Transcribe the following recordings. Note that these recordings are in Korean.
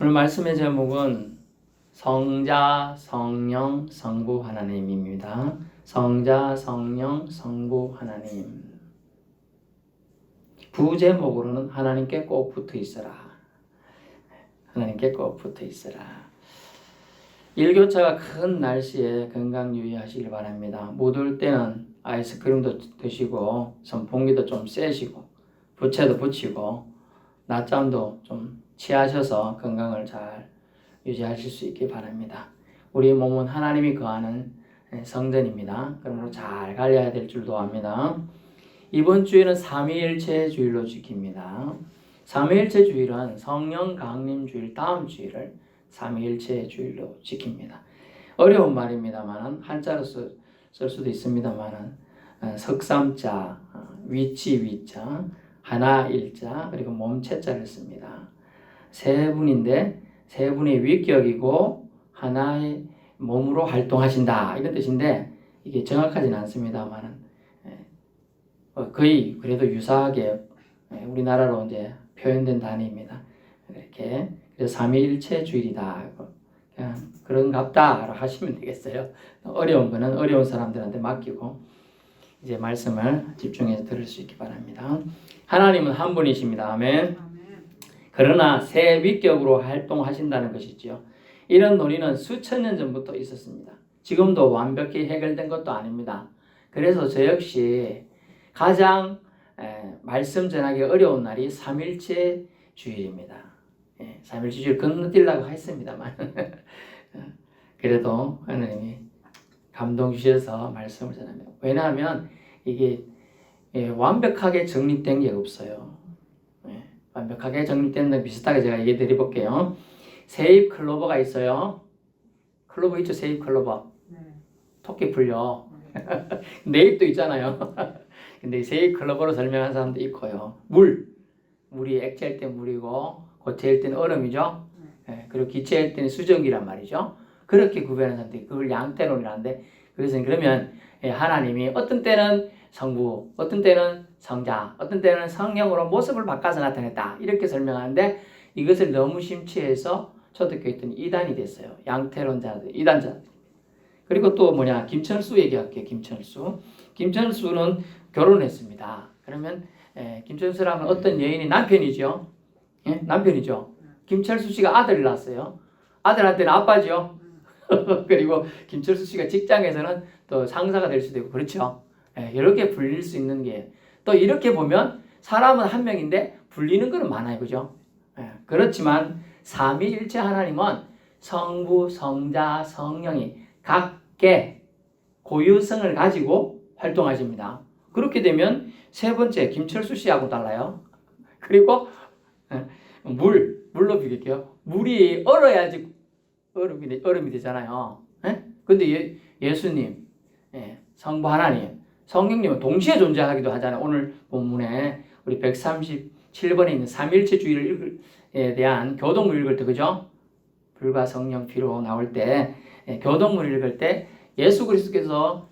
오늘 말씀의 제목은 성자, 성령, 성부 하나님입니다. 성자, 성령, 성부 하나님. 부제목으로는 하나님께 꼭 붙어 있어라. 하나님께 꼭 붙어 있어라. 일교차가 큰 날씨에 건강 유의하시길 바랍니다. 못 올 때는 아이스크림도 드시고 선풍기도 좀 쐬시고 부채도 붙이고 낮잠도 좀 취하셔서 건강을 잘 유지하실 수 있기 바랍니다. 우리 몸은 하나님이 거하는 성전입니다. 그러므로 잘 관리해야 될 줄도 압니다. 이번 주일은 삼위일체 주일로 지킵니다. 삼위일체 주일은 성령 강림 주일 다음 주일을 삼위일체 주일로 지킵니다. 어려운 말입니다만 한자로 쓸 수도 있습니다만 석삼자, 위치 위자, 하나 일자 그리고 몸체자를 씁니다. 세 분인데 세 분의 위격이고 하나의 몸으로 활동하신다 이런 뜻인데 이게 정확하지는 않습니다만은 거의 그래도 유사하게 우리나라로 이제 표현된 단위입니다. 이렇게 그래서 삼위일체 주일이다 그냥 그런갑다라고 하시면 되겠어요. 어려운 거는 어려운 사람들한테 맡기고 이제 말씀을 집중해서 들을 수 있기 바랍니다. 하나님은 한 분이십니다. 아멘. 그러나 새 위격으로 활동하신다는 것이지요. 이런 논의는 수천 년 전부터 있었습니다. 지금도 완벽히 해결된 것도 아닙니다. 그래서 저 역시 가장 말씀 전하기 어려운 날이 삼일체 주일입니다. 삼일체 주일 건너뛰려고 했습니다만 그래도 하나님이 감동 주셔서 말씀을 전합니다. 왜냐하면 이게 완벽하게 정립된 게 없어요. 완벽하게 정립된 데 비슷하게 제가 얘기해 드려 볼게요. 세입 클로버가 있어요. 클로버 있죠? 세입 클로버. 토끼 풀려. 네잎도 있잖아요. 근데 세입 클로버로 설명한 사람도 있고요. 물이 액체일 때 물이고 고체일 때는 얼음이죠. 그리고 기체일 때는 수증기란 말이죠. 그렇게 구별하는 사람들이 그걸 양태론이라는데 그래서 그러면 하나님이 어떤 때는 성부, 어떤 때는 성자, 어떤 때는 성령으로 모습을 바꿔서 나타냈다 이렇게 설명하는데 이것을 너무 심취해서 초대교회 있던 이단이 됐어요. 양태론자들, 이단자들. 그리고 또 김철수 얘기할게요. 김철수는 결혼했습니다. 그러면 김철수라면 어떤 여인이 남편이죠. 남편이죠. 김철수 씨가 아들을 낳았어요. 아들한테는 아빠죠. 그리고 김철수 씨가 직장에서는 또 상사가 될 수도 있고 그렇죠. 이렇게 불릴 수 있는 게 또 이렇게 보면 사람은 한 명인데 불리는 거는 많아요. 그죠? 그렇지만 삼위일체 하나님은 성부, 성자, 성령이 각계 고유성을 가지고 활동하십니다. 그렇게 되면 세 번째 김철수 씨하고 달라요. 그리고 물로 비교할게요. 물이 얼어야지 얼음이 되잖아요. 근데 예수님, 성부 하나님, 성령님은 동시에 존재하기도 하잖아요. 오늘 본문에 우리 137번에 있는 삼일체 주일에 대한 교동문 읽을 때 그죠? 불과 성령 피로 나올 때 교동문 읽을 때 예수 그리스도께서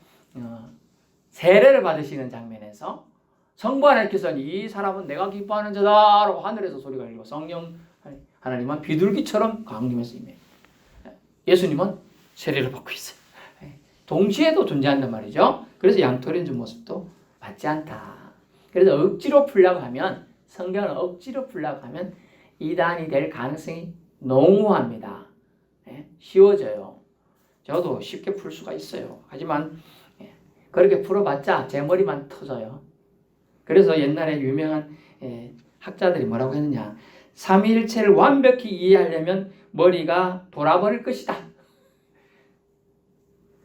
세례를 받으시는 장면에서 성부 하나님께서는 이 사람은 내가 기뻐하는 자다라고 하늘에서 소리가 들리고 성령 하나님은 비둘기처럼 강림해서 임해요. 예수님은 세례를 받고 있어요. 동시에도 존재한단 말이죠. 그래서 양토렌즈 모습도 맞지 않다. 그래서 억지로 풀려고 하면 성경을 억지로 풀려고 하면 이단이 될 가능성이 농후합니다. 쉬워져요. 저도 쉽게 풀 수가 있어요. 하지만 그렇게 풀어봤자 제 머리만 터져요. 그래서 옛날에 유명한 학자들이 뭐라고 했느냐. 삼위일체를 완벽히 이해하려면 머리가 돌아버릴 것이다.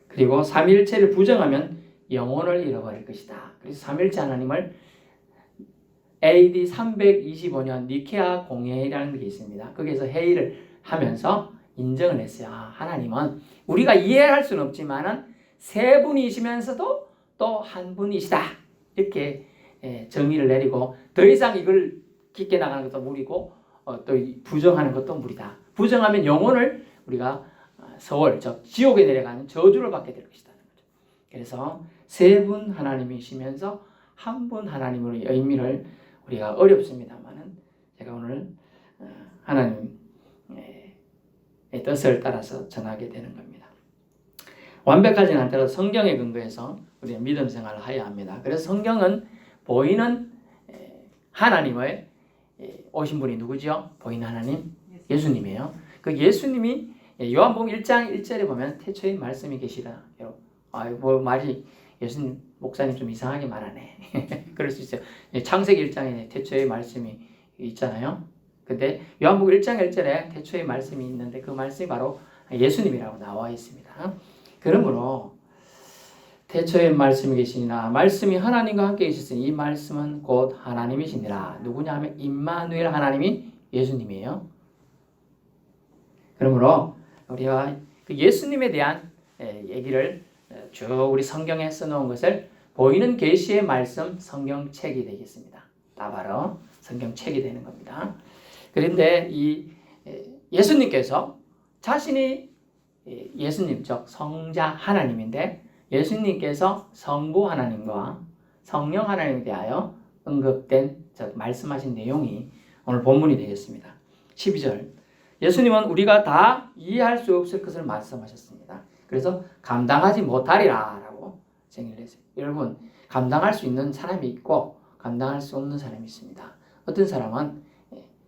그리고 삼위일체를 부정하면 영혼을 잃어버릴 것이다. 그래서 삼위일체 하나님을 AD 325년 니케아 공회의라는 게 있습니다. 거기에서 회의를 하면서 인정을 했어요. 하나님은 우리가 이해할 수는 없지만은 세 분이시면서도 또 한 분이시다. 이렇게 정의를 내리고 더 이상 이걸 깊게 나가는 것도 무리고 또 부정하는 것도 무리다. 부정하면 영혼을 우리가 서울, 즉 지옥에 내려가는 저주를 받게 될 것이다. 그래서 세 분 하나님이시면서 한 분 하나님의 의미를 우리가 어렵습니다만은 제가 오늘 하나님 뜻을 따라서 전하게 되는 겁니다. 완벽하지는 않더라도 성경에 근거해서 우리는 믿음 생활을 해야 합니다. 그래서 성경은 보이는 하나님의 오신 분이 누구죠? 보이는 하나님 예수님이에요. 그 예수님이 요한복음 1장 1절에 보면 태초에 말씀이 계시라. 뭐 말이 예수님 목사님 좀 이상하게 말하네. 그럴 수 있어요. 창세기 1장에 태초에 말씀이 있잖아요. 근데 요한복음 1장 1절에 태초에 말씀이 있는데 그 말씀이 바로 예수님이라고 나와 있습니다. 그러므로 태초에 말씀이 계시니라 말씀이 하나님과 함께 계셨으니 이 말씀은 곧 하나님이시니라. 누구냐 하면 임마누엘 하나님이 예수님이에요. 그러므로 우리가 그 예수님에 대한 얘기를 쭉 우리 성경에 써놓은 것을 보이는 계시의 말씀 성경책이 되겠습니다. 다 바로 성경책이 되는 겁니다. 그런데 이 예수님께서 자신이 예수님 즉 성자 하나님인데 예수님께서 성부 하나님과 성령 하나님에 대하여 언급된 즉 말씀하신 내용이 오늘 본문이 되겠습니다. 12절 예수님은 우리가 다 이해할 수 없을 것을 말씀하셨습니다. 그래서 감당하지 못하리라 라고 정의를 했어요. 여러분 감당할 수 있는 사람이 있고 감당할 수 없는 사람이 있습니다. 어떤 사람은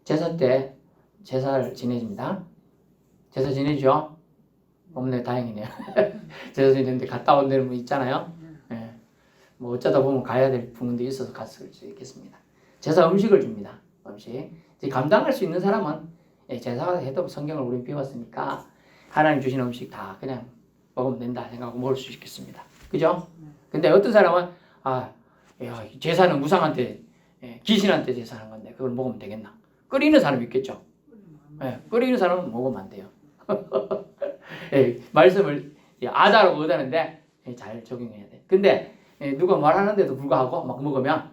제사 때 제사를 지내집니다. 제사 지내죠? 없네, 다행이네요. 제사 지내는데 갔다 온 데는 뭐 있잖아요. 예. 뭐 어쩌다 보면 가야 될 부분도 있어서 갔을 수 있겠습니다. 제사 음식을 줍니다. 음식. 감당할 수 있는 사람은 제사가 해도 성경을 우리는 배웠으니까 하나님 주신 음식 다 그냥 먹으면 된다 생각하고 먹을 수 있겠습니다. 그죠? 근데 어떤 사람은 제사는 우상한테 귀신한테 제사하는 건데 그걸 먹으면 되겠나? 끓이는 사람이 있겠죠. 끓이는 사람은 먹으면 안 돼요. 말씀을 아다라고 얻었는데 잘 적용해야 돼. 근데 누가 말하는데도 불구하고 막 먹으면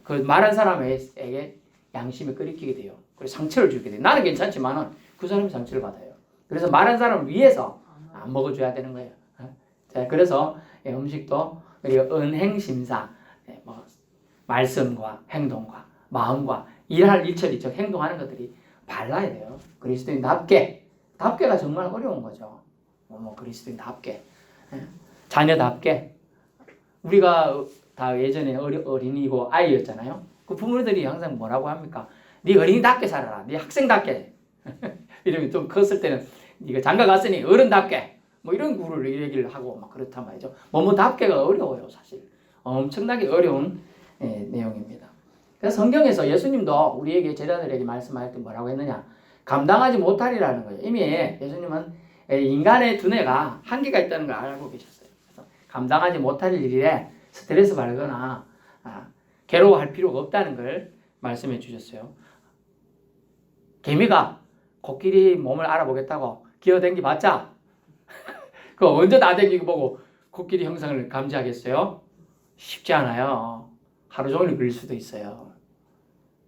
그 말한 사람에게 양심이 끓이게 돼요. 그래서 상처를 주게 돼요. 나는 괜찮지만은 그 사람이 상처를 받아요. 그래서 말한 사람을 위해서 안 먹어줘야 되는 거예요. 자, 그래서 음식도 우리가 은행심사, 말씀과 행동과 마음과 일할 일처리 즉 행동하는 것들이 발라야 돼요. 그리스도인답게. 답게가 정말 어려운 거죠. 그리스도인답게. 자녀답게. 우리가 다 예전에 어린이고 아이였잖아요. 그 부모들이 항상 뭐라고 합니까? 네 어린이답게 살아라. 네 학생답게. 이러면 좀 컸을 때는 네가 장가 갔으니 어른답게. 뭐 이런 구를 얘기를 하고 막 그렇단 말이죠. 뭐답게가 어려워요, 사실. 엄청나게 어려운 내용입니다. 그래서 성경에서 예수님도 우리에게 제자들에게 말씀할 때 뭐라고 했느냐? 감당하지 못하리라는 거예요. 이미 예수님은 인간의 두뇌가 한계가 있다는 걸 알고 계셨어요. 그래서 감당하지 못할 일에 스트레스 받거나 괴로워할 필요가 없다는 걸 말씀해 주셨어요. 개미가 코끼리 몸을 알아보겠다고 기어댕기 봤자 그 언제 나댕기고 보고 코끼리 형상을 감지하겠어요? 쉽지 않아요. 하루 종일 걸릴 수도 있어요.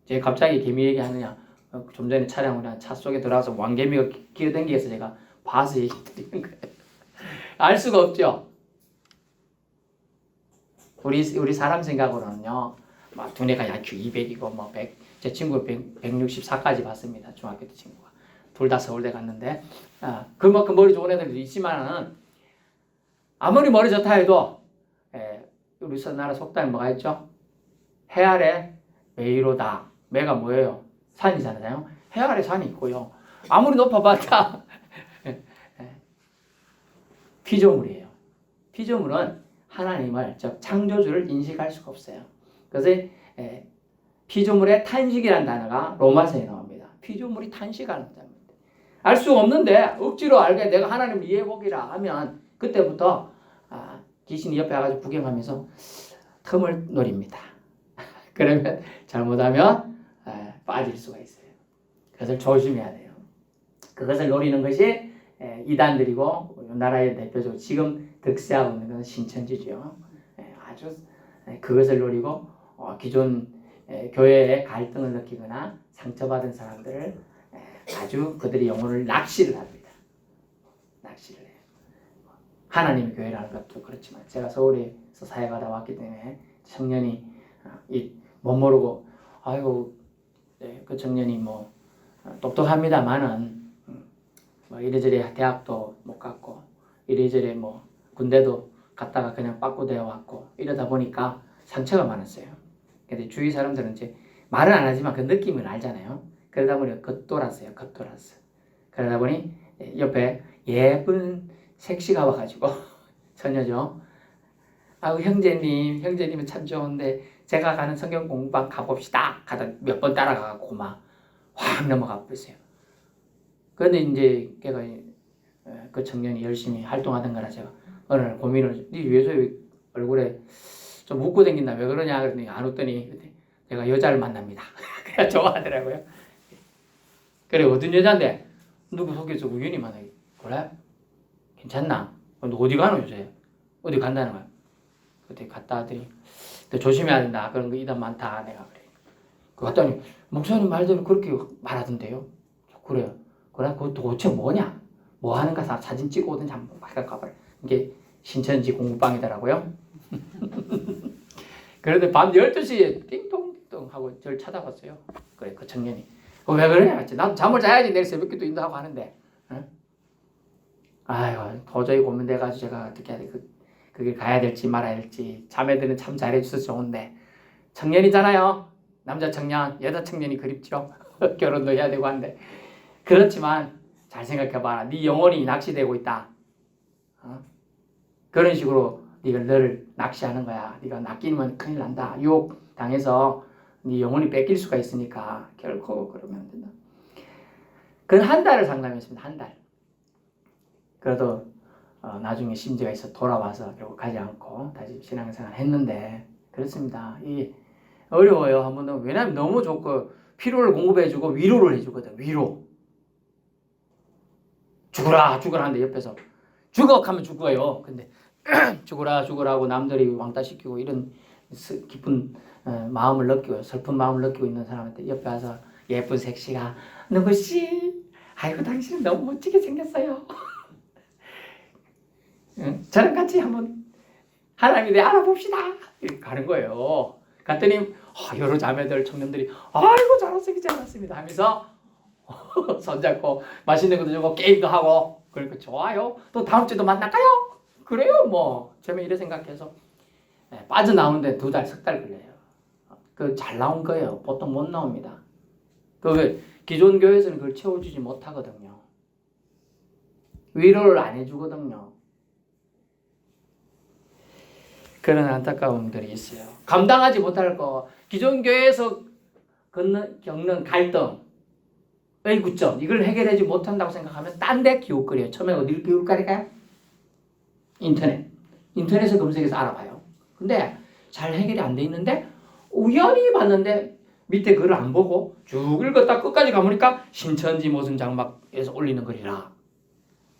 제가 갑자기 개미 얘기하느냐? 좀 전에 차량이나 차 속에 들어와서 왕개미가 기어댕기해서 제가 봐서 얘기 드리는 거예요. 알 수가 없죠. 우리 사람 생각으로는요, 막 두뇌가 IQ 200이고 뭐 100, 제 친구 164까지 봤습니다. 중학교 때 친구가 둘 다 서울대 갔는데 그만큼 머리 좋은 애들도 있지만은 아무리 머리 좋다 해도 우리 나라 속담에 뭐가 있죠? 해 아래 매이로다. 매가 뭐예요? 산이잖아요. 해 아래 산이 있고요. 아무리 높아봤자 피조물이에요. 피조물은 하나님을 즉 창조주를 인식할 수가 없어요. 그래서 피조물의 탄식이라는 단어가 로마서에 나옵니다. 피조물이 탄식하는 단어입니다. 알 수 없는데 억지로 알게 내가 하나님을 이해해보기라 하면 그때부터 귀신이 옆에 와가지고 구경하면서 틈을 노립니다. 그러면 잘못하면 빠질 수가 있어요. 그것을 조심해야 돼요. 그것을 노리는 것이 이단들이고 나라의 대표적으로 지금 득세하고 있는 것은 신천지죠. 아주 그것을 노리고 기존 교회의 갈등을 느끼거나 상처받은 사람들을 아주 그들의 영혼을 낚시를 합니다. 낚시를 해요. 하나님의 교회라는 것도 그렇지만 제가 서울에서 사역하다 왔기 때문에 청년이 못 모르고 아이고 그 청년이 뭐 똑똑합니다만은 뭐 이래저래 대학도 못 갔고 이래저래 뭐 군대도 갔다가 그냥 빠꾸되어 왔고 이러다 보니까 상처가 많았어요. 근데 주위 사람들은 이제 말은 안 하지만 그 느낌을 알잖아요. 그러다 보니 겉돌았어요. 겉돌았어. 그러다 보니 옆에 예쁜 색시가 와가지고 처녀죠. 아우 형제님은 참 좋은데 제가 가는 성경 공부방 가봅시다. 가다 몇 번 따라가고 막 확 넘어가 버렸어요. 그런데 이제 걔가 그 청년이 열심히 활동하던 거라 제가 어느 날 고민을 네 위에서 얼굴에 좀 웃고 댕긴다 왜 그러냐 그랬더니 안 웃더니 제가 여자를 만납니다. 그냥 좋아하더라고요. 그래 어떤 여자인데 누구 소개해서 우연히 만나기 그래? 괜찮나? 너 어디 가노 요새? 어디 간다는 거야? 그때 갔다 하더니 너 조심해야 된다 그런 거 이단 많다 내가 그래. 그 갔더니 목사님 말대로 그렇게 말하던데요. 그래요. 그래 그거 도대체 뭐냐? 뭐 하는가 사진 찍고 오든지 한번 가봐라. 이게 신천지 공부방이더라고요. 그런데 밤 12시에 띵동띵동 하고 저를 찾아왔어요. 그래 그 청년이 왜 그러냐? 나도 잠을 자야지 내일 새벽기도 인도하고 하는데 응? 아유 도저히 고민돼가지고 제가 어떻게 해야 돼? 그 길 가야 될지 말아야 될지 자매들은 참 잘해줘서 좋은데 청년이잖아요. 남자 청년, 여자 청년이 그립죠. 결혼도 해야 되고 한데 그렇지만 잘 생각해봐라. 네 영혼이 낚시되고 있다. 어? 그런 식으로 네가 너를 낚시하는 거야. 네가 낚이면 큰일 난다. 유혹 당해서 네 영혼이 뺏길 수가 있으니까 결코 그러면 안 된다. 그건 한 달을 상담했습니다. 한 달. 그래도 나중에 심지가 있어 돌아와서 결국 가지 않고 다시 신앙생활 했는데 그렇습니다. 이게 어려워요. 한번 왜냐면 너무 좋고 피로를 공급해주고 위로를 해주거든. 위로. 죽으라 하는데 옆에서 죽어 하면 죽어요. 근데 죽으라 하고 남들이 왕따시키고 이런 깊은 마음을 느끼고 슬픈 마음을 느끼고 있는 사람한테 옆에 와서 예쁜 색시가 누구씨? 아이고 당신은 너무 멋지게 생겼어요. 저랑 같이 한번 하나님에 대해 알아봅시다. 이렇게 가는 거예요. 갔더니 여러 자매들 청년들이 아이고 잘생기지 않았습니다 하면서 손잡고 맛있는 것도 주고 게임도 하고 그러니까 좋아요. 또 다음 주도 만날까요? 그래요 뭐 처음에 이래 생각해서 빠져나오는데 2달, 3달 걸려요. 그 잘 나온 거예요. 보통 못 나옵니다. 그 기존 교회에서는 그걸 채워주지 못하거든요. 위로를 안 해주거든요. 그런 안타까움들이 있어요. 감당하지 못할 거 기존 교회에서 겪는 갈등 의구점 이걸 해결하지 못한다고 생각하면 딴 데 기웃거려요. 처음에 어디를 기웃거릴까요? 인터넷에 검색해서 알아봐요. 근데 잘 해결이 안 돼 있는데 우연히 봤는데 밑에 글을 안 보고 쭉 읽었다 끝까지 가보니까 신천지 무슨 장막에서 올리는 글이라.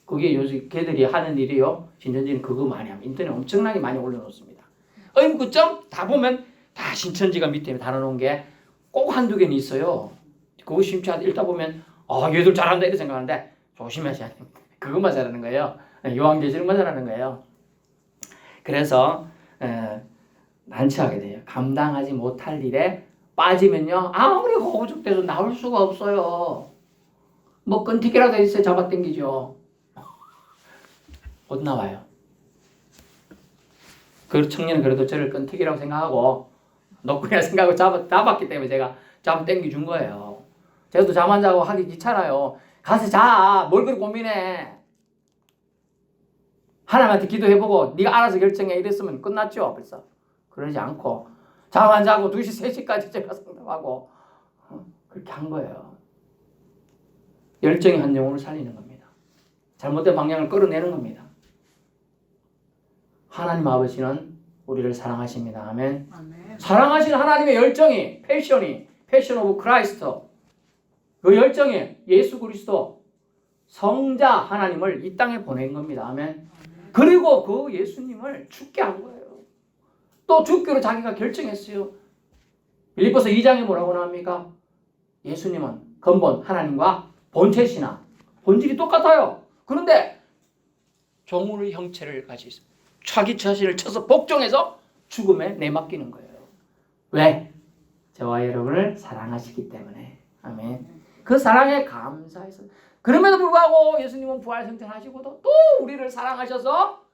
그게 요즘 걔들이 하는 일이요. 신천지는 그거 많이 합니다. 인터넷 엄청나게 많이 올려놓습니다. 의구점 다 보면 다 신천지가 밑에 달아놓은 게 꼭 한두 개는 있어요. 그거 심취 읽다 보면 얘들 잘한다 이렇게 생각하는데 조심하셔야 됩니다. 그것만 잘하는 거예요. 요한계시록만 잘하는 거예요. 그래서 난처하게 돼요. 감당하지 못할 일에 빠지면요. 아무리 호흡돼도 나올 수가 없어요. 뭐 끈티기라도 있어요. 잡아당기죠. 못 나와요. 그 청년은 그래도 저를 끈티기라고 생각하고 너구리라 생각하고 잡았기 때문에 제가 잡아당겨 준 거예요. 저도 잠 안 자고 하기 귀찮아요. 가서 자. 뭘 그렇게 고민해. 하나님한테 기도해보고 네가 알아서 결정해 이랬으면 끝났죠. 벌써. 그러지 않고 잠 안 자고 2시, 3시까지 제가 상담하고 그렇게 한 거예요. 열정이 한 영혼을 살리는 겁니다. 잘못된 방향을 끌어내는 겁니다. 하나님 아버지는 우리를 사랑하십니다. 아멘. 아멘. 사랑하시는 하나님의 열정이 패션 오브 크라이스트 그 열정이 예수 그리스도 성자 하나님을 이 땅에 보낸 겁니다. 아멘. 그리고 그 예수님을 죽게 한 거예요. 또 죽기로 자기가 결정했어요. 빌립보서 2장에 뭐라고 나옵니까? 예수님은 근본 하나님과 본체시나 본질이 똑같아요. 그런데 종의 형체를 가지고 있어요. 자기 자신을 쳐서 복종해서 죽음에 내맡기는 거예요. 왜? 저와 여러분을 사랑하시기 때문에. 아멘. 그 사랑에 감사해서 그럼에도 불구하고 예수님은 부활 승천하시고도 또 우리를 사랑하셔서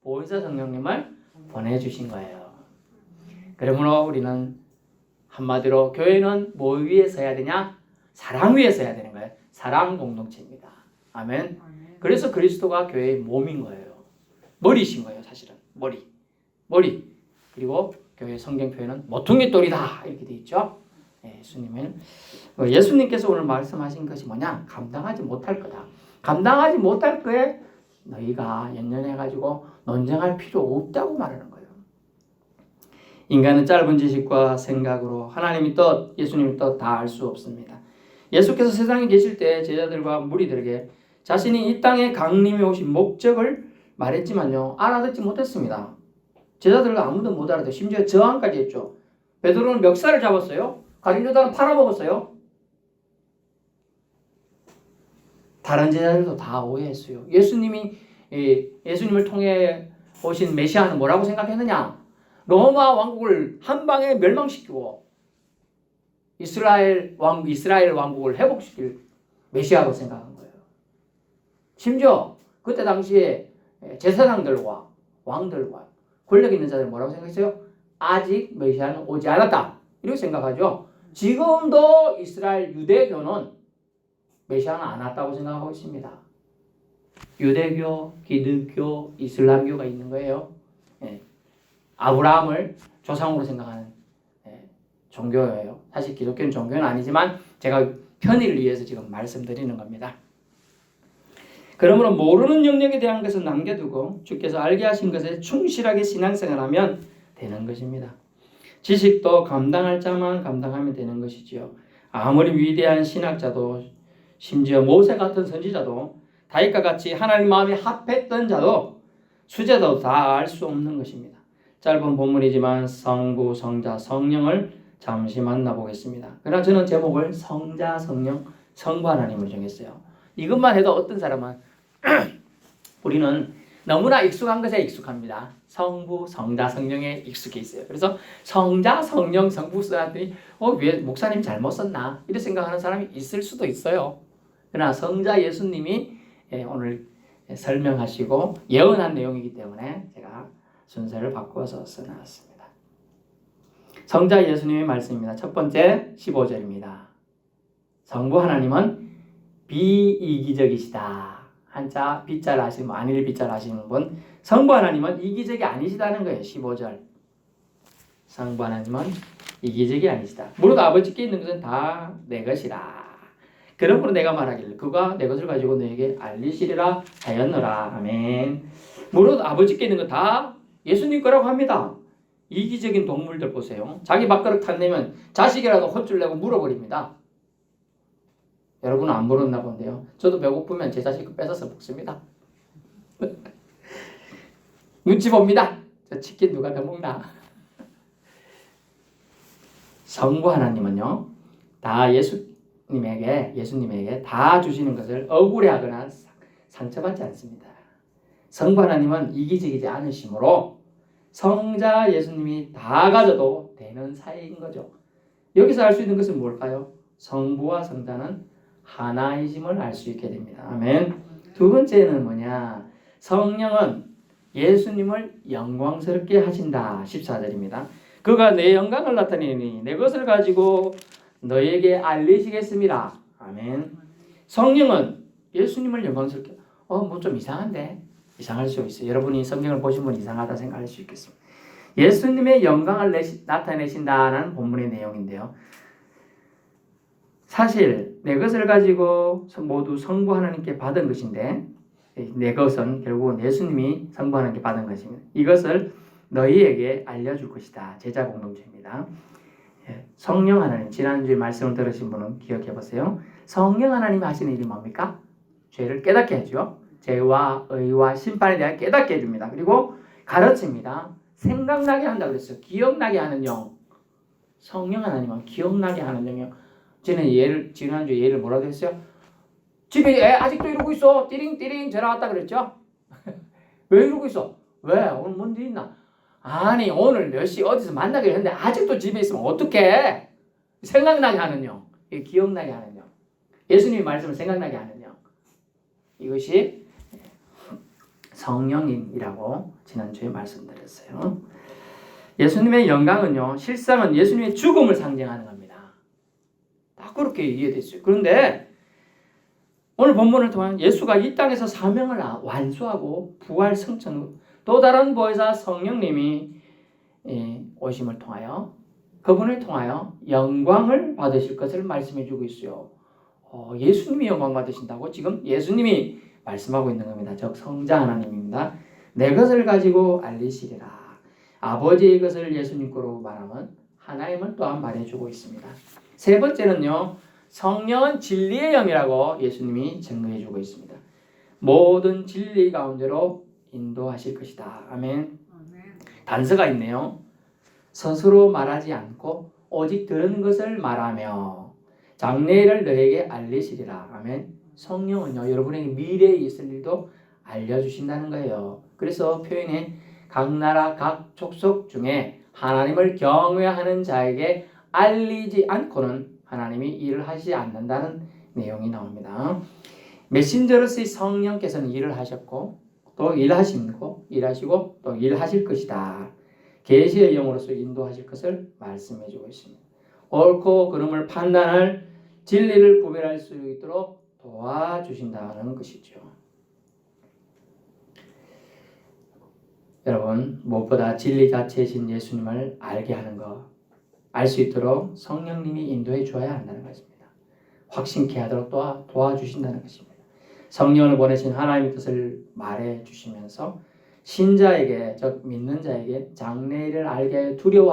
보혜사 성령님을 보내주신 거예요. 그러므로 우리는 한마디로 교회는 뭐 위에 서야 되냐? 사랑 위에 서야 되는 거예요. 사랑 공동체입니다. 아멘. 그래서 그리스도가 교회의 몸인 거예요. 머리신 거예요, 사실은. 머리. 그리고 교회 성경 표현은 모퉁이 돌이다 이렇게 돼 있죠. 예수님께서 오늘 말씀하신 것이 뭐냐? 감당하지 못할 거다. 감당하지 못할 거에 너희가 연연해가지고 논쟁할 필요 없다고 말하는 거예요. 인간은 짧은 지식과 생각으로 하나님의 뜻, 예수님의 뜻 다 알 수 없습니다. 예수께서 세상에 계실 때 제자들과 무리들에게 자신이 이 땅에 강림해 오신 목적을 말했지만요, 알아듣지 못했습니다. 제자들과 아무도 못 알아듣고 심지어 저항까지 했죠. 베드로는 멱살을 잡았어요. 가룟 유다는 팔아먹었어요. 다른 제자들도 다 오해했어요. 예수님을 통해 오신 메시아는 뭐라고 생각했느냐? 로마 왕국을 한 방에 멸망시키고 이스라엘 왕국을 회복시킬 메시아로 생각한 거예요. 심지어 그때 당시에 제사장들과 왕들과 권력 있는 자들은 뭐라고 생각했어요? 아직 메시아는 오지 않았다. 이렇게 생각하죠. 지금도 이스라엘 유대교는 메시아는 안 왔다고 생각하고 있습니다. 유대교, 기독교, 이슬람교가 있는 거예요. 아브라함을 조상으로 생각하는 종교예요. 사실 기독교는 종교는 아니지만 제가 편의를 위해서 지금 말씀드리는 겁니다. 그러므로 모르는 영역에 대한 것은 남겨두고 주께서 알게 하신 것에 충실하게 신앙생활하면 되는 것입니다. 지식도 감당할 자만 감당하면 되는 것이지요. 아무리 위대한 신학자도 심지어 모세 같은 선지자도 다윗과 같이 하나님 마음에 합했던 자도 수제도 다 알 수 없는 것입니다. 짧은 본문이지만 성부, 성자, 성령을 잠시 만나보겠습니다. 그러나 저는 제목을 성자, 성령, 성부 하나님을 정했어요. 이것만 해도 어떤 사람은 우리는 너무나 익숙한 것에 익숙합니다. 성부, 성자, 성령에 익숙해 있어요. 그래서 성자, 성령, 성부 써놨더니 왜 목사님 잘못 썼나? 이렇게 생각하는 사람이 있을 수도 있어요. 그러나 성자 예수님이 오늘 설명하시고 예언한 내용이기 때문에 제가 순서를 바꿔서 써놨습니다. 성자 예수님의 말씀입니다. 첫 번째 15절입니다. 성부 하나님은 비이기적이시다. 한자 빗자를 하시는 분, 안일 빗자를 하시는 분, 성부 하나님은 이기적이 아니시다는 거예요. 15절. 성부 하나님은 이기적이 아니시다. 무릇 아버지께 있는 것은 다 내 것이라. 그러므로 내가 말하기를 그가 내 것을 가지고 너에게 알리시리라 하였노라. 아멘. 무릇 아버지께 있는 것 다 예수님 거라고 합니다. 이기적인 동물들 보세요. 자기 밥그릇 탐내면 자식이라도 헛줄 내고 물어버립니다. 여러분은 안 물었나 본데요. 저도 배고프면 제 자식 뺏어서 먹습니다. 눈치 봅니다. 저 치킨 누가 더 먹나? 성부 하나님은요, 다 예수님에게 다 주시는 것을 억울해하거나 상처받지 않습니다. 성부 하나님은 이기적이지 않으시므로 성자 예수님이 다 가져도 되는 사이인 거죠. 여기서 알 수 있는 것은 뭘까요? 성부와 성자는 하나이심을 알 수 있게 됩니다. 아멘. 두 번째는 뭐냐? 성령은 예수님을 영광스럽게 하신다. 14절입니다. 그가 내 영광을 나타내니 내 것을 가지고 너에게 알리시겠습니다. 아멘. 성령은 예수님을 영광스럽게 뭐 좀 이상한데? 이상할 수 있어요. 여러분이 성경을 보시면 이상하다 생각할 수 있겠습니다. 예수님의 영광을 나타내신다는 본문의 내용인데요. 사실 내 것을 가지고 모두 성부 하나님께 받은 것인데 내 것은 결국은 예수님이 성부 하나님께 받은 것입니다. 이것을 너희에게 알려줄 것이다. 제자 공동체입니다. 성령 하나님, 지난주에 말씀을 들으신 분은 기억해 보세요. 성령 하나님이 하시는 일이 뭡니까? 죄를 깨닫게 해주죠. 죄와 의와 심판에 대해 깨닫게 해줍니다. 그리고 가르칩니다. 생각나게 한다 그랬어요. 기억나게 하는 영. 성령 하나님은 기억나게 하는 영이요. 지난주에 예를 뭐라고 했어요? 집에 애 아직도 이러고 있어. 띠링띠링 전화 왔다 그랬죠? 왜 이러고 있어? 왜? 오늘 뭔 일 있나? 아니 오늘 몇 시 어디서 만나기로 했는데 아직도 집에 있으면 어떡해? 생각나게 하는 영. 기억나게 하는 영. 예수님의 말씀을 생각나게 하는 영. 이것이 성령님이라고 지난주에 말씀드렸어요. 예수님의 영광은요, 실상은 예수님의 죽음을 상징하는 겁니다. 딱 그렇게 이해됐어요. 그런데 오늘 본문을 통한 예수가 이 땅에서 사명을 완수하고 부활 승천 후 또 다른 보혜사 성령님이 오심을 통하여 그분을 통하여 영광을 받으실 것을 말씀해 주고 있어요. 예수님이 영광 받으신다고 지금 예수님이 말씀하고 있는 겁니다. 즉 성자 하나님입니다. 내 것을 가지고 알리시리라. 아버지의 것을 예수님 거로 말하면 하나님을 또한 말해주고 있습니다. 세 번째는요, 성령은 진리의 영이라고 예수님이 증거해주고 있습니다. 모든 진리 가운데로 인도하실 것이다. 아멘. 단서가 있네요. 스스로 말하지 않고 오직 들은 것을 말하며 장래를 너에게 알리시리라. 아멘. 성령은요, 여러분에게 미래에 있을 일도 알려주신다는 거예요. 그래서 표현에 각 나라 각 족속 중에 하나님을 경외하는 자에게 알리지 않고는 하나님이 일을 하시지 않는다는 내용이 나옵니다. 메신저로서의 성령께서는 일을 하셨고 또 일하시고 또 일하실 것이다. 계시의 영으로서 인도하실 것을 말씀해 주고 있습니다. 옳고 그름을 판단할 진리를 구별할 수 있도록 도와주신다는 것이죠. 여러분, 무엇보다 진리 자체이신 예수님을 알게 하는 것, 알 수 있도록 성령님이 인도해 주어야 한다는 것입니다. 확신케 하도록 도와주신다는 것입니다. 성령을 보내신 하나님의 뜻을 말해 주시면서 신자에게, 즉 믿는 자에게 장래일을 알게 두려워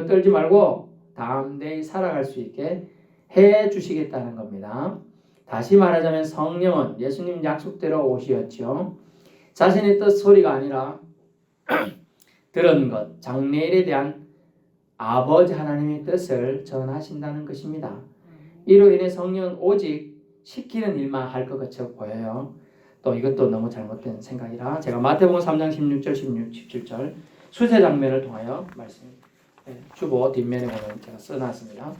떨지 말고 담대히 살아갈 수 있게 해 주시겠다는 겁니다. 다시 말하자면 성령은 예수님 약속대로 오시었죠. 자신의 뜻 소리가 아니라 들은 것, 장래일에 대한 아버지 하나님의 뜻을 전하신다는 것입니다. 이로 인해 성령은 오직 시키는 일만 할 것 같이 보여요. 또 이것도 너무 잘못된 생각이라 제가 마태복음 3장 16절, 17절 수세 장면을 통하여 말씀 주보 뒷면에 보면 제가 써놨습니다.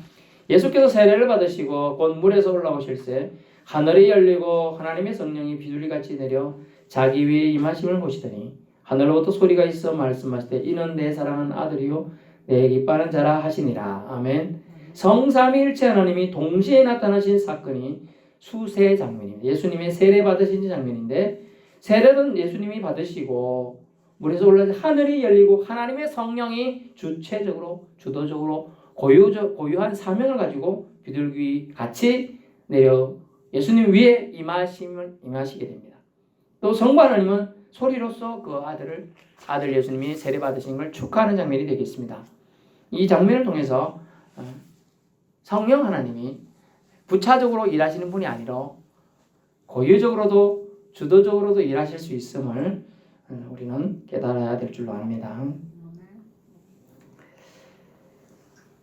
예수께서 세례를 받으시고 곧 물에서 올라오실새 하늘이 열리고 하나님의 성령이 비둘기같이 내려 자기 위에 임하심을 보시더니 하늘로부터 소리가 있어 말씀하시되 이는 내 사랑하는 아들이요 내 기뻐하는 자라 하시니라. 아멘. 성삼위일체 하나님이 동시에 나타나신 사건이 수세 장면입니다. 예수님의 세례 받으신 장면인데 세례는 예수님이 받으시고 물에서 올라서 하늘이 열리고 하나님의 성령이 주체적으로 주도적으로 고유한 사명을 가지고 비둘기 같이 내려 예수님 위에 임하시게 됩니다. 또 성부 하나님은 소리로서 그 아들 예수님이 세례 받으신 걸 축하하는 장면이 되겠습니다. 이 장면을 통해서 성령 하나님이 부차적으로 일하시는 분이 아니라 고유적으로도 주도적으로도 일하실 수 있음을 우리는 깨달아야 될 줄로 압니다.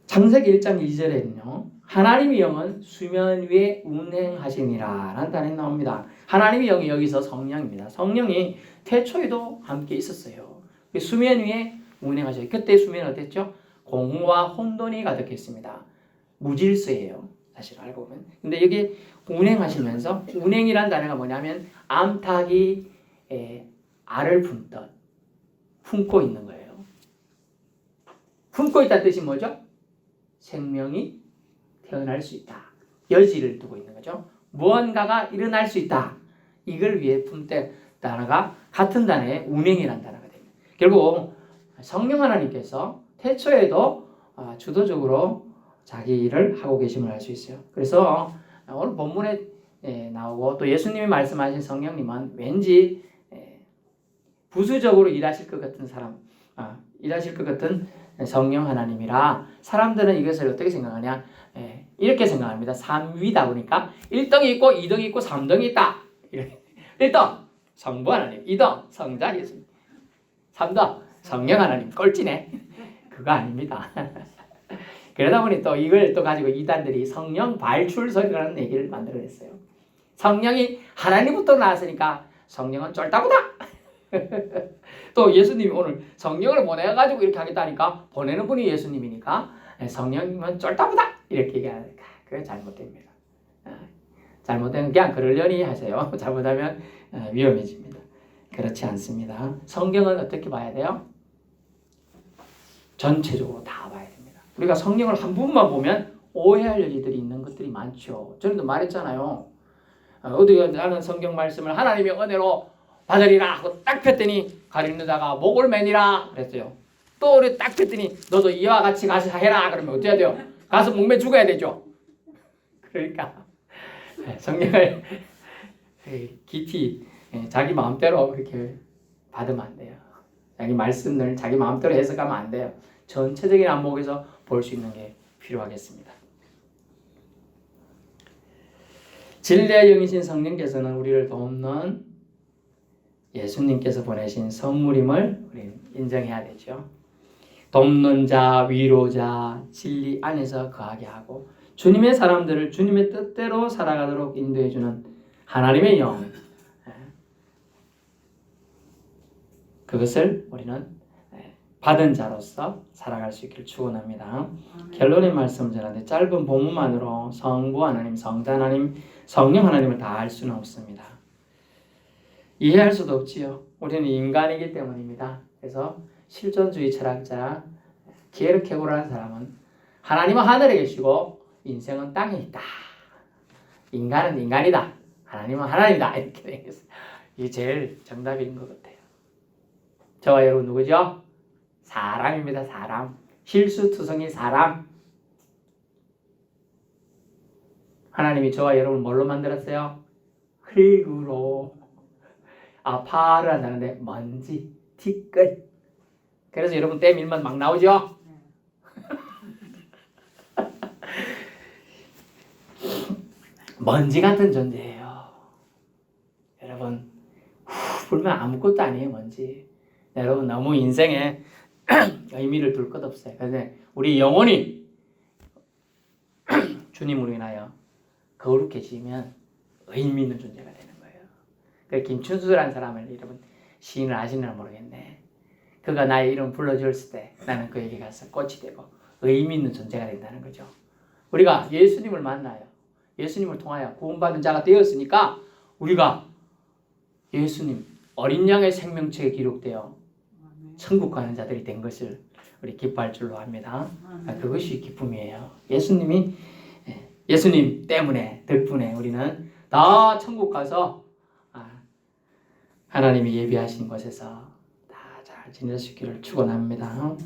창세기 1장 2절에는요. 하나님의 영은 수면 위에 운행하시니라 라는 단어가 나옵니다. 하나님의 영이 여기서 성령입니다. 성령이 태초에도 함께 있었어요. 수면 위에 운행하셔요. 그때 수면은 어땠죠? 공허와 혼돈이 가득했습니다. 무질서예요. 사실 알고 보면. 근데 여기 운행하시면서 운행이란 단어가 뭐냐면 암탉이 알을 품듯 품고 있는 거예요. 품고 있다는 뜻이 뭐죠? 생명이 태어날 수 있다. 여지를 두고 있는 거죠. 무언가가 일어날 수 있다. 이걸 위해 품때 단어가 같은 단어의 운행이라는 단어가 됩니다. 결국 성령 하나님께서 태초에도 주도적으로 자기 일을 하고 계심을 알 수 있어요. 그래서 오늘 본문에 나오고 또 예수님이 말씀하신 성령님은 왠지 부수적으로 일하실 것 같은 일하실 것 같은 성령 하나님이라 사람들은 이것을 어떻게 생각하냐? 이렇게 생각합니다. 3위다 보니까 1등이 있고 2등이 있고 3등이 있다. 1등 성부 하나님, 2등 성자 예수님, 3등 성령 하나님. 꼴찌네. 그거 아닙니다. 그러다 보니 또 이걸 또 가지고 이단들이 성령 발출설이라는 얘기를 만들어냈어요. 성령이 하나님부터 나왔으니까 성령은 쫄따구다. 또 예수님이 오늘 성령을 보내가지고 이렇게 하겠다니까 보내는 분이 예수님이니까 성령님은 쫄따구다 이렇게 얘기하니까 그게 잘못됩니다. 잘못되면 그냥 그러려니 하세요. 잘못하면 위험해집니다. 그렇지 않습니다. 성경은 어떻게 봐야 돼요? 전체적으로 다 봐야 됩니다. 우리가 성경을 한 부분만 보면 오해할 일들이 있는 것들이 많죠. 저는도 말했잖아요. 어디 나는 성경 말씀을 하나님의 은혜로 받으리라 하고 딱 폈더니 가리느다가 목을 매니라 그랬어요. 또 우리 딱 폈더니 너도 이와 같이 가서 해라 그러면 어떻게 해야 돼요? 가서 목매 죽어야 되죠. 그러니까 성경을 깊이 자기 마음대로 이렇게 받으면 안 돼요. 자기 말씀을 자기 마음대로 해석하면 안 돼요. 전체적인 안목에서 볼 수 있는 게 필요하겠습니다. 진리의 영이신 성령께서는 우리를 돕는 예수님께서 보내신 선물임을 우리는 인정해야 되죠. 돕는 자, 위로자, 진리 안에서 거하게 하고 주님의 사람들을 주님의 뜻대로 살아가도록 인도해주는 하나님의 영, 그것을 우리는 받은 자로서 살아갈 수 있기를 축원합니다. 결론의 말씀을 전하는데 짧은 본문만으로 성부 하나님, 성자 하나님, 성령 하나님을 다 알 수는 없습니다. 이해할 수도 없지요. 우리는 인간이기 때문입니다. 그래서 실존주의 철학자 기에르케고르라는 사람은 하나님은 하늘에 계시고 인생은 땅에 있다. 인간은 인간이다. 하나님은 하나님이다. 이렇게 되겠어요. 이게 제일 정답인 것 같아요. 저와 여러분 누구죠? 사람입니다. 사람. 실수투성이 사람. 하나님이 저와 여러분을 뭘로 만들었어요? 흙으로. 파를 한다는데 먼지, 티끌. 그래서 여러분 때 밀면 막 나오죠? 먼지 같은 존재예요. 여러분 불면 아무것도 아니에요. 먼지. 여러분 너무 인생에 의미를 둘 것 없어요. 그런데 우리 영혼이 주님으로 인하여 거룩해지면 의미 있는 존재가 되는 거예요. 그 김춘수라는 사람을 여러분 시인을 아시나 모르겠네. 그가 나의 이름 불러주었을 때 나는 그에게 가서 꽃이 되고 의미 있는 존재가 된다는 거죠. 우리가 예수님을 만나요. 예수님을 통하여 구원받은 자가 되었으니까 우리가 예수님 어린 양의 생명책에 기록되어 천국 가는 자들이 된 것을 우리 기뻐할 줄로 합니다. 그것이 기쁨이에요. 예수님 때문에 덕분에 우리는 다 천국 가서 하나님이 예비하신 곳에서 다 잘 지낼 수 있기를 축원합니다.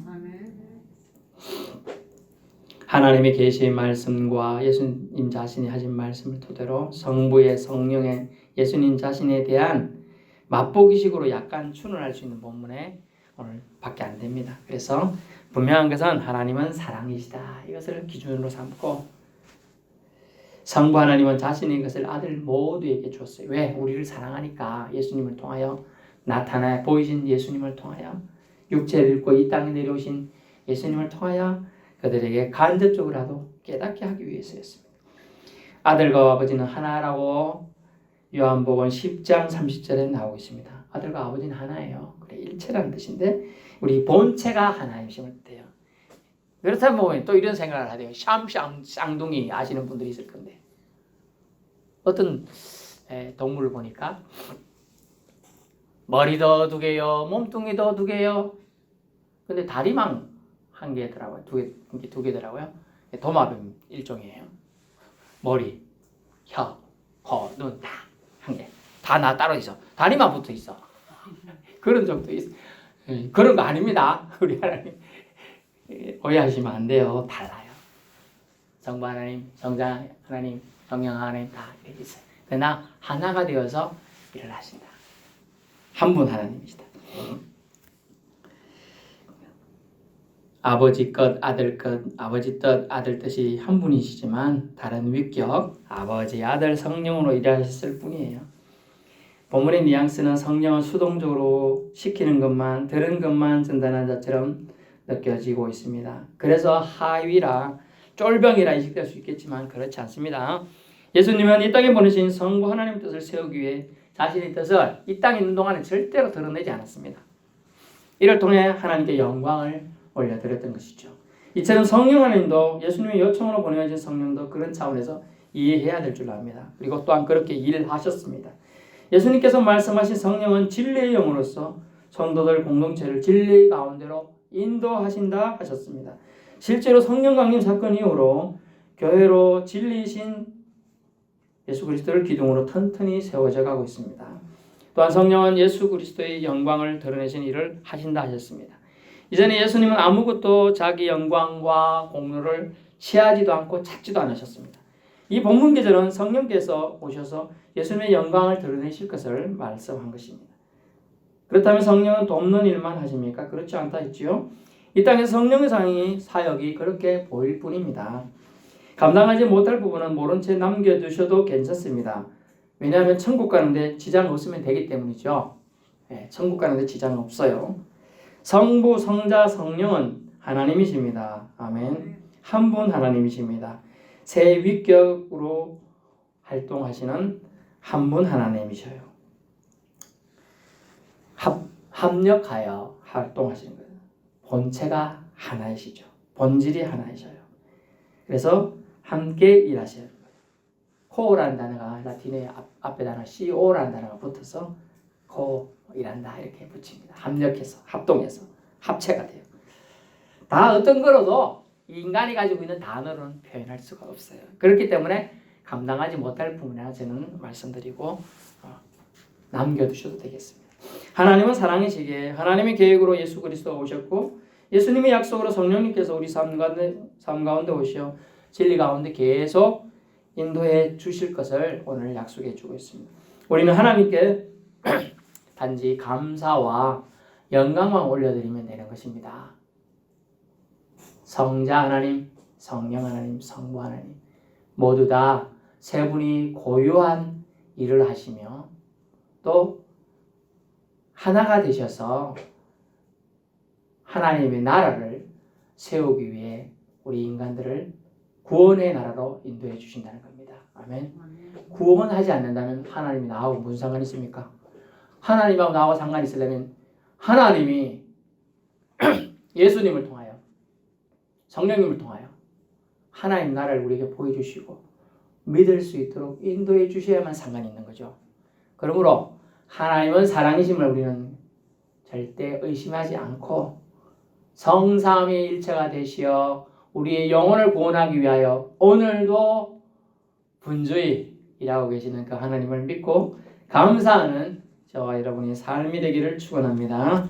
하나님의 계시의 말씀과 예수님 자신이 하신 말씀을 토대로 성부의 성령의 예수님 자신에 대한 맛보기식으로 약간 추론할 수 있는 본문에 오늘 밖에 안 됩니다. 그래서 분명한 것은 하나님은 사랑이시다. 이것을 기준으로 삼고 성부 하나님은 자신의 것을 아들 모두에게 줬어요. 왜? 우리를 사랑하니까. 예수님을 통하여 나타나 보이신 예수님을 통하여 육체를 입고 이 땅에 내려오신 예수님을 통하여 그들에게 간접적으로라도 깨닫게 하기 위해서였습니다. 아들과 아버지는 하나라고 요한복음 10장 30절에 나오고 있습니다. 아들과 아버지는 하나예요. 그래 일체라는 뜻인데 우리 본체가 하나이심을 뜻해요. 그렇다면 또 이런 생각을 하대요. 쌍둥이 아시는 분들이 있을 건데 어떤 동물을 보니까 머리도 두 개요, 몸뚱이도 두 개요. 근데 다리만 한 개더라고요. 두 개더라고요. 도마뱀 일종이에요. 머리, 혀, 코, 눈 다 한 개. 다 따로 있어. 다리만 붙어 있어. 그런 정도 있어. 그런 거 아닙니다. 우리 하나님 오해하시면 안 돼요. 달라요. 성부 하나님, 성자 하나님, 성령 하나님 다 이렇게 있어요. 그러나 하나가 되어서 일을 하신다. 한 분 하나님이시다. 아버지 것, 아들 것, 아버지 뜻, 아들 뜻이 한 분이시지만 다른 위격, 아버지, 아들, 성령으로 일하셨을 뿐이에요. 본문의 뉘앙스는 성령을 수동적으로 시키는 것만, 들은 것만 전달하는 자처럼 느껴지고 있습니다. 그래서 하위라, 쫄병이라 인식될 수 있겠지만 그렇지 않습니다. 예수님은 이 땅에 보내신 성부 하나님 뜻을 세우기 위해 자신의 뜻을 이 땅에 있는 동안에 절대로 드러내지 않았습니다. 이를 통해 하나님께 영광을 올려드렸던 것이죠. 이처럼 성령 하나님도 예수님의 요청으로 보내진 성령도 그런 차원에서 이해해야 될 줄 압니다. 그리고 또한 그렇게 일하셨습니다. 예수님께서 말씀하신 성령은 진리의 영으로서 성도들 공동체를 진리 가운데로 인도하신다 하셨습니다. 실제로 성령 강림 사건 이후로 교회로 진리이신 예수 그리스도를 기둥으로 튼튼히 세워져 가고 있습니다. 또한 성령은 예수 그리스도의 영광을 드러내신 일을 하신다 하셨습니다. 이전에 예수님은 아무것도 자기 영광과 공로를 취하지도 않고 찾지도 않으셨습니다. 이 본문 계절은 성령께서 오셔서 예수님의 영광을 드러내실 것을 말씀한 것입니다. 그렇다면 성령은 돕는 일만 하십니까? 그렇지 않다 했지요. 이 땅에서 성령의 사역이 그렇게 보일 뿐입니다. 감당하지 못할 부분은 모른 채 남겨두셔도 괜찮습니다. 왜냐하면 천국 가는데 지장 없으면 되기 때문이죠. 천국 가는데 지장 없어요. 성부, 성자, 성령은 하나님이십니다. 아멘. 한 분 하나님이십니다. 세 위격으로 활동하시는 한 분 하나님이셔요. 합력하여 활동하시는 거예요. 본체가 하나이시죠. 본질이 하나이셔요. 그래서 함께 일하셔요. 코어라는 단어가 라틴의 앞에 단어 CO라는 단어가 붙어서 코 일한다 이렇게 붙입니다. 합력해서, 합동해서, 합체가 돼요. 다 어떤 거로도 인간이 가지고 있는 단어로는 표현할 수가 없어요. 그렇기 때문에 감당하지 못할 부분이라 저는 말씀드리고 남겨두셔도 되겠습니다. 하나님은 사랑이시기에 하나님의 계획으로 예수 그리스도가 오셨고 예수님의 약속으로 성령님께서 우리 삶 가운데 오시어 진리 가운데 계속 인도해 주실 것을 오늘 약속해 주고 있습니다. 우리는 하나님께 단지 감사와 영광만 올려드리면 되는 것입니다. 성자 하나님, 성령 하나님, 성부 하나님 모두 다 세 분이 고유한 일을 하시며 또 하나가 되셔서 하나님의 나라를 세우기 위해 우리 인간들을 구원의 나라로 인도해 주신다는 겁니다. 아멘. 구원하지 않는다면 하나님이 나하고 무슨 상관이 있습니까? 하나님하고 나하고 상관이 있으려면 하나님이 예수님을 통하여 성령님을 통하여 하나님 나라를 우리에게 보여주시고 믿을 수 있도록 인도해 주셔야만 상관이 있는 거죠. 그러므로 하나님은 사랑이심을 우리는 절대 의심하지 않고 성삼위 일체가 되시어 우리의 영혼을 구원하기 위하여 오늘도 분주히 일하고 계시는 그 하나님을 믿고 감사하는 저와 여러분의 삶이 되기를 축원합니다.